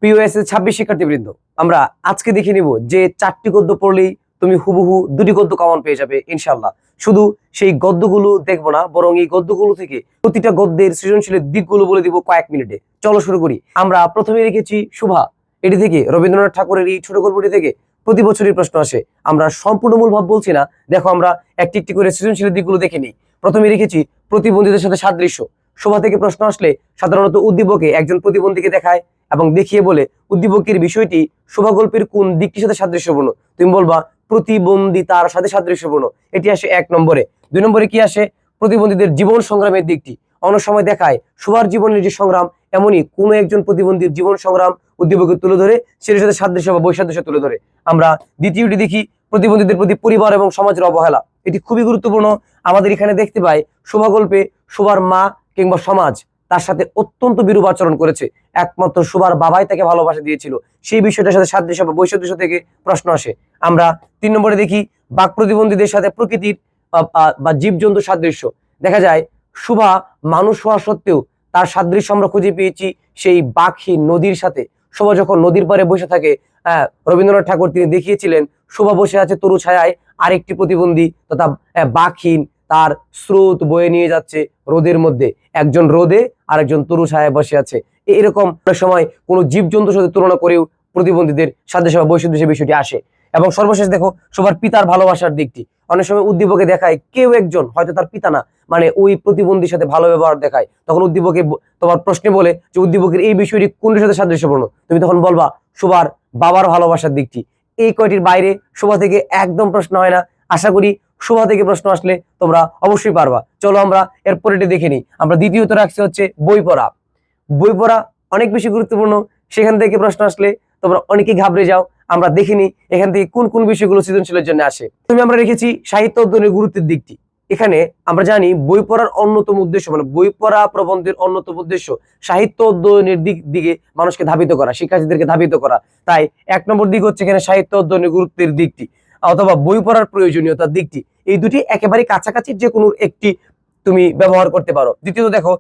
POS 26 শিক্ষার্থীবৃন্দ, আমরা আজকে দেখে নিব যে 4টি গদ্য পড়লেই তুমি হুবহু 2টি গদ্য কমন পেয়ে যাবে ইনশাআল্লাহ। শুধু সেই গদ্যগুলো দেখবো না, বরং এই গদ্যগুলো থেকে প্রতিটা গদ্যের সৃজনশীলের দিকগুলো বলে দিব কয়েক মিনিটে। চলো শুরু করি। আমরা প্রথমে রেখেছি শুভা। এটি থেকে রবীন্দ্রনাথ ঠাকুরের এই ছোট গল্পটি থেকে প্রতি বছরই প্রশ্ন আসে। আমরা সম্পূর্ণ মূল ভাব বলছি না, দেখো আমরা একটি একটি করে সৃজনশীলের দিকগুলো দেখে নিই। প্রথমে রেখেছি প্রতিবন্ধীদের সাথে সাদৃশ্য। শোভা থেকে প্রশ্ন আসলে সাধারণত উদ্দীপকে একজন প্রতিবন্ধীকে দেখায় এবং দেখিয়ে বলে উদ্দীপকের বিষয়টি শোভা গল্পের কোন দিকটির সাথে সাদৃশ্যপূর্ণ। তুমি বলবা প্রতিবন্ধিতার সাথে সাদৃশ্যপূর্ণ, এটি আসে 1 নম্বরে। 2 নম্বরে কি আসে? প্রতিবন্ধীদের জীবন সংগ্রামের দিকটি অনেক সময় দেখায় শোভার জীবনের যে সংগ্রাম, এমনই কোনো একজন প্রতিবন্ধীর জীবন সংগ্রাম উদ্দীপকে তুলে ধরে সেটির সাথে সাদৃশ্য বা বৈসাদৃশ্য তুলে ধরে। আমরা দ্বিতীয়টি দেখি প্রতিবন্ধীদের প্রতি পরিবার এবং সমাজের অবহেলা। এটি খুবই গুরুত্বপূর্ণ। আমাদের এখানে দেখতে পাই শোভা গল্পে শোভার মা কিংবা সমাজ তার সাথে অত্যন্ত বিরূপ আচরণ করেছে। একমাত্র শোভার বাবাই তাকে ভালোবাসা দিয়েছিল। সেই বিষয়টার সাথে সাদৃশ্য বা বৈসাদৃশ্য থেকে প্রশ্ন আসে। আমরা 3 নম্বরে দেখি বাক প্রতিবন্ধীদের সাথে প্রকৃতির বা জীবজন্তু সাদৃশ্য। দেখা যায় শোভা মানুষ হওয়া সত্ত্বেও তার সাদৃশ্য আমরা খুঁজে পেয়েছি সেই বাঘহীন নদীর সাথে। শোভা যখন নদীর পাড়ে বসে থাকে, রবীন্দ্রনাথ ঠাকুর তিনি দেখিয়েছিলেন শোভা বসে আছে তরু ছায়ায়, আরেকটি প্রতিবন্ধী তথা বাঘহীন তার স্রোত বয়ে নিয়ে যাচ্ছে রোদের মধ্যে। একজন রোদে আরেকজন তরু ছায়ায় বসে আছে। এরকম সময় কোনো জীবজন্তুর সাথে তুলনা করেও প্রতিবন্ধীদের সাদৃশ্য বা বৈসাদৃশ্য বিষয়টি আসে। এবং সর্বশেষ দেখো শোভার পিতার ভালোবাসার দিকটি। অনেক সময় উদ্দীপকে দেখায় কেউ একজন, হয়তো তার পিতা না, মানে ওই প্রতিবন্ধীর সাথে ভালো ব্যবহার দেখায়। তখন উদ্দীপকে তোমার প্রশ্নে বলে যে উদ্দীপকের এই বিষয়টি কোনটির সাথে সাদৃশ্যপূর্ণ, তুমি তখন বলবা শোভার বাবার ভালোবাসার দিকটি। এই কয়টির বাইরে শোভা থেকে একদম প্রশ্ন হয় না। আশা করি শোভা থেকে প্রশ্ন আসলে তোমরা অবশ্যই পারবা। চলো আমরা এরপর এটি দেখে নিই। আমরা দ্বিতীয়ত রাখছি হচ্ছে বই পড়া। বই পড়া অনেক বেশি গুরুত্বপূর্ণ। সেখান থেকে প্রশ্ন আসলে তোমরা অনেকেই ঘাবড়ে যাও। আমরা দেখিনি এখান থেকে কোন কোন বিষয়গুলো সৃজনশীলের জন্য আসে। তুমি আমরা রেখেছি সাহিত্য অধ্যয়নের গুরুত্বের দিকটি। এখানে আমরা জানি বই পড়ার অন্যতম উদ্দেশ্য, মানে বই পড়া প্রবন্ধের অন্যতম উদ্দেশ্য সাহিত্য অধ্যয়নের দিকে মানুষকে ধাবিত করা, শিক্ষার্থীদেরকে ধাবিত করা। তাই 1 নম্বর দিক হচ্ছে এখানে সাহিত্য অধ্যয়নের গুরুত্বের দিকটি অথবা বই পড়ার প্রয়োজনীয়তার দিকটি। এই দুটি একেবারে কাছাকাছি, যে কোনো একটি তুমি ব্যবহার করতে পারো। দ্বিতীয়ত দেখো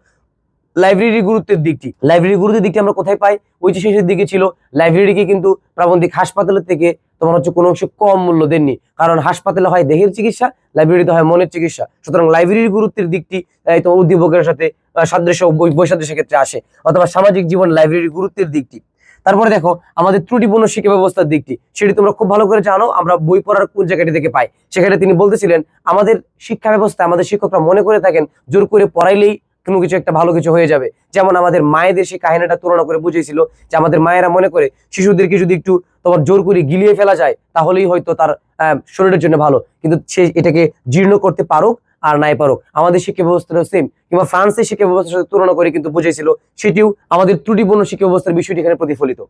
লাইব্রেরির গুরুত্বের দিকটি। লাইব্রেরির গুরুত্বের দিকটি আমরা কোথায় পাই? ওই যে শেষের দিকে ছিল, লাইব্রেরিকে কিন্তু প্রাবন্ধিক হাসপাতালের থেকে তোমার হচ্ছে কোনো অংশে কম মূল্য দেননি। কারণ হাসপাতালে হয় দেহের চিকিৎসা, লাইব্রেরিতে হয় মনের চিকিৎসা। সুতরাং লাইব্রেরির গুরুত্বের দিকটি তোমার উদ্দীপকের সাথে সাদৃশ্য বৈসাদৃশ্যের ক্ষেত্রে আসে। অথবা সামাজিক জীবন লাইব্রেরির গুরুত্বের দিকটি। তারপরে দেখো আমাদের ত্রুটিপূর্ণ শিক্ষা ব্যবস্থার দিকটি, সেটি তোমরা খুব ভালো করে জানো। আমরা বই পড়ার কোন জায়গাটি থেকে পাই? সেখানে তিনি বলতেছিলেন আমাদের শিক্ষা ব্যবস্থা, আমাদের শিক্ষকরা মনে করে থাকেন জোর করে পড়াইলেই কোনো কিছু একটা ভালো কিছু হয়ে যাবে। যেমন আমাদের মায়েদের সেই কাহিনীটা তুলনা করে বুঝিয়েছিল যে আমাদের মায়েরা মনে করে শিশুদেরকে যদি একটু তোমার জোর করে গিলিয়ে ফেলা যায় তাহলেই হয়তো তার শরীরের জন্য ভালো, কিন্তু সে এটাকে জীর্ণ করতে পারুক আর নাই পারুক। আমাদের শিক্ষা ব্যবস্থাটা সেম, কিংবা ফ্রান্সের শিক্ষা ব্যবস্থার সাথে তুলনা করে কিন্তু বুঝিয়েছিল, সেটিও আমাদের ত্রুটিপূর্ণ শিক্ষা ব্যবস্থার বিষয়টি এখানে প্রতিফলিত।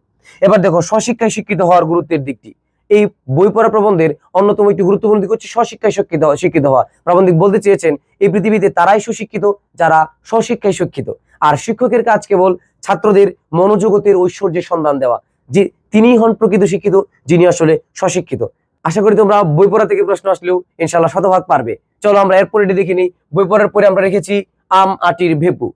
এবার দেখো স্বশিক্ষায় শিক্ষিত হওয়ার গুরুত্বের দিকটি। এই বই পড়া প্রবন্ধের অন্যতম একটি গুরুত্বপূর্ণ দিক হচ্ছে স্বশিক্ষায় শিক্ষিত হওয়া। প্রবন্ধিক বলতে চেয়েছেন এই পৃথিবীতে তারাই সুশিক্ষিত যারা স্বশিক্ষায় শিক্ষিত। আর শিক্ষকের কাজ কেবল ছাত্রদের মনোজগতের ঐশ্বর্যের সন্ধান দেওয়া, যে তিনিই হন প্রকৃত শিক্ষিত, যিনি আসলে স্বশিক্ষিত। আশা করি তোমরা বই পড়া থেকে প্রশ্ন আসলেও ইনশাআল্লাহ শতভাগ পারবে। চলো আমরা এরপরে দেখে নিই। বই পড়ার পরে আমরা রেখেছি আম আটির ভেপু।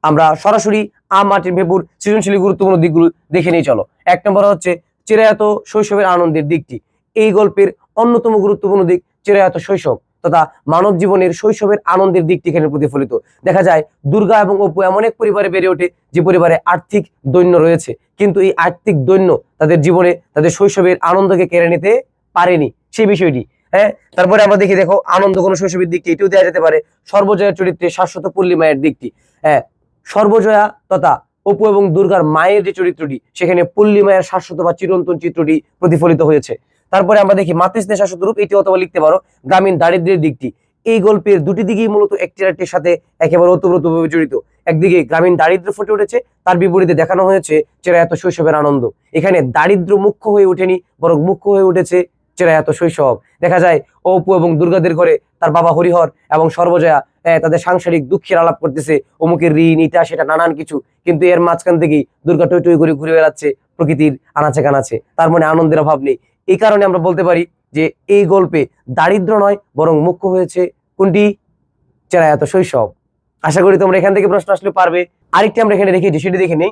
আমরা সরাসরি আম আটির ভেপুর সৃজনশীল গুরুত্বপূর্ণ দিকগুলো দেখে নিই। চলো 1 নম্বর হচ্ছে চিরায়ত শৈশবের আনন্দের দিকটি। এই গল্পের অন্যতম গুরুত্বপূর্ণ দিক চিরায়ত শৈশব তথা মানব জীবনের শৈশবের আনন্দের দিকটি এখানে প্রতিফলিত। দেখা যায় দুর্গা এবং অপু এমন এক পরিবারে বেড়ে ওঠে যে পরিবারে আর্থিক দৈন্য রয়েছে, কিন্তু এই আর্থিক দৈন্য তাদের জীবনে তাদের শৈশবের আনন্দকে কেড়ে নিতে পারেনি, সেই বিষয়টি। হ্যাঁ, তারপরে আমরা দেখো আনন্দ কোন শৈশবের দিকটি এটিও দেওয়া যেতে পারে। সর্বজয়ের চরিত্রে শাশ্বত পল্লীমায়ের দিকটি। হ্যাঁ, সর্বজয়া তথা অপু এবং দুর্গার মায়ের যে চরিত্রটি, সেখানে পল্লী মায়ের শাশ্বত বা চিরন্তন চিত্রটি প্রতিফলিত হয়েছে। তারপরে আমরা দেখি মাতৃস্নেহ শাশ্বত রূপ, এটি অথবা লিখতে পারো গ্রামীণ দারিদ্র্যের দিকটি। এই গল্পের দুটি দিকেই মূলত একটি আরেকটির সাথে একেবারে ওতপ্রোতভাবে জড়িত। একদিকে গ্রামীণ দারিদ্র্য ফুটে উঠেছে, তার বিপরীতে দেখানো হয়েছে চিরায়ত শৈশবের আনন্দ। এখানে দারিদ্র্য মুখ্য হয়ে ওঠেনি, বরং মুখ্য হয়ে উঠেছে চিরায়ত শৈশব। দেখা যায় অপু এবং দুর্গাদের ঘরে তার বাবা হরিহর এবং সর্বজয়া তাদের সাংসারিক দুঃখের আলাপ করতেছে, অমুকের ঋণ, এটা সেটা নানান কিছু, কিন্তু এর মাঝখান থেকেই দুর্গা টই টই করে ঘুরে বেড়াচ্ছে প্রকৃতির আনাচে কানাচে, তার মনে আনন্দের অভাব নেই। এই কারণে আমরা বলতে পারি যে এই গল্পে দারিদ্র নয়, বরং মুখ্য হয়েছে কোনটি? চিরায়ত শৈশব। আশা করি তোমরা এখান থেকে প্রশ্ন আসলে পারবে। আরেকটি আমরা এখানে রেখেছি, সেটি দেখে নেই।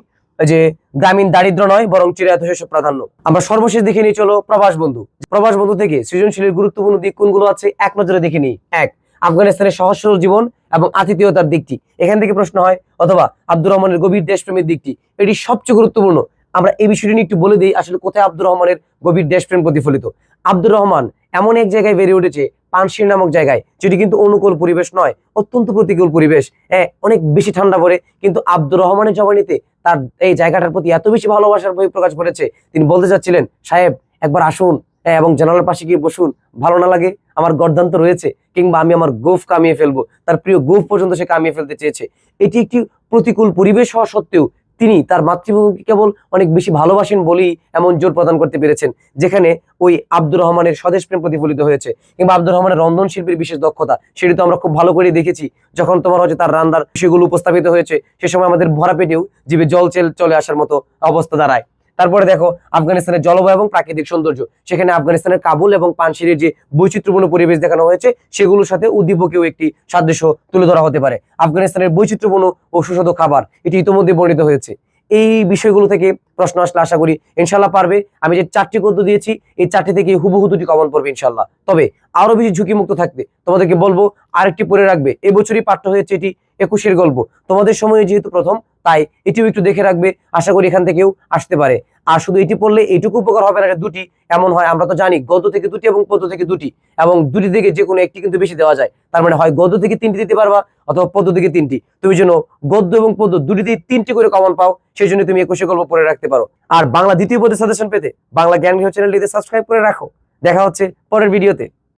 যে গ্রামীণ দারিদ্র নয় বরং চিরায়ত শস্য প্রাধান্য। আমরা সর্বশেষ দেখে নিই চলো প্রবাস বন্ধু। প্রবাস বন্ধু থেকে সৃজনশীলের গুরুত্বপূর্ণ দিক কোনগুলো আছে এক নজরে দেখে নিই। এক, আফগানিস্তানের সহজ সরল জীবন এবং আতিথেয়তার দিকটি, এখান থেকে প্রশ্ন হয়। অথবা আব্দুর রহমানের গভীর দেশপ্রেমের দিকটি, এটি সবচেয়ে গুরুত্বপূর্ণ। আমরা এই বিষয়টি নিয়ে একটু বলে দিই আসলে কোথায় আব্দুর রহমানের গভীর দেশপ্রেম প্রতিফলিত। আব্দুর রহমান এমন এক জায়গায় বেড়ে উঠেছে, পানশির নামক জায়গায়, যেটি কিন্তু অনুকূল পরিবেশ নয়, অত্যন্ত প্রতিকূল পরিবেশ। হ্যাঁ, অনেক বেশি ঠান্ডা পড়ে, কিন্তু আব্দুর রহমানের জবানিতে তার এই জায়গাটার প্রতি এত বেশি ভালোবাসার বহিঃপ্রকাশ করেছে, তিনি বলতে চাচ্ছিলেন, সাহেব একবার আসুন এবং জানালার পাশে গিয়ে বসুন, ভালো না লাগে? আমার গর্দান্ত রয়েছে, কিংবা আমি আমার গোফ কামিয়ে ফেলবো। তার প্রিয় গোফ পর্যন্ত সে কামিয়ে ফেলতে চেয়েছে। এটি একটি প্রতিকূল পরিবেশ হওয়া সত্ত্বেও তিনি তার মাতৃভূমিকে কেবল অনেক বেশি ভালোবাসেন বলেই এমন জোর প্রদান করতে পেরেছেন, যেখানে ওই আব্দুর রহমানের স্বদেশ প্রেম প্রতিফলিত হয়েছে। কিংবা আব্দুর রহমানের রন্ধন শিল্পীর বিশেষ দক্ষতা, সেটি তো আমরা খুব ভালো করে দেখেছি। যখন তোমার হচ্ছে তার রান্নার সেগুলো উপস্থাপিত হয়েছে, সে সময় আমাদের ভরা পেটেও জিভে জল চলে আসার মতো অবস্থা দাঁড়ায়। তারপরে দেখো আফগানিস্তানের জলবায়ু এবং প্রাকৃতিক সৌন্দর্য, সেখানে আফগানিস্তানের কাবুল এবং পানশিরের যে বৈচিত্র্যপূর্ণ পরিবেশ দেখানো হয়েছে, সেগুলোর সাথে উদ্দীপকেও একটি সাদৃশ্য তুলে ধরা হতে পারে। আফগানিস্তানের বৈচিত্র্যপূর্ণ ও সুস্বাদু খাবার, এটি ইতিমধ্যে বর্ণিত হয়েছে। এই বিষয়গুলো থেকে প্রশ্ন আসলে আশা করি ইনশাল্লাহ পারবে। আমি যে 4টি গদ্য দিয়েছি, এই 4টি থেকে হুবহু 2টি কমন পড়বে ইনশাল্লাহ। তবে আরো বেশি ঝুঁকিমুক্ত থাকতে তোমাদেরকে বলবো আরেকটি পড়ে রাখবে। এবছরই পাঠ্য হয়েছে এটি 21-এর গল্প, তোমাদের সময়ে যেহেতু প্রথম, তাই এটিও একটু দেখে রাখবে। আশা করি এখান থেকেও আসতে পারে। আর শুধু এটি পড়লে এইটুকু উপকার হবে না যে 2টি এমন হয়, আমরা তো জানি গদ্য থেকে 2টি এবং পদ্য থেকে 2টি, এবং 2টি থেকে যে কোনো একটি কিন্তু বেশি দেওয়া যায়। তার মানে হয় গদ্য থেকে 3টি দিতে পারবা, অথবা পদ্য থেকে 3টি। তুমি যেন গদ্য এবং পদ্য 2টিতে 3টি করে কমন পাও, সেই জন্য তুমি 21-এর গল্প পড়ে রাখতে পারো। আর বাংলা দ্বিতীয় পদের সাজেশন পেতে বাংলা জ্ঞান গৃহ চ্যানেলটিতে সাবস্ক্রাইব করে রাখো। দেখা হচ্ছে পরের ভিডিওতে।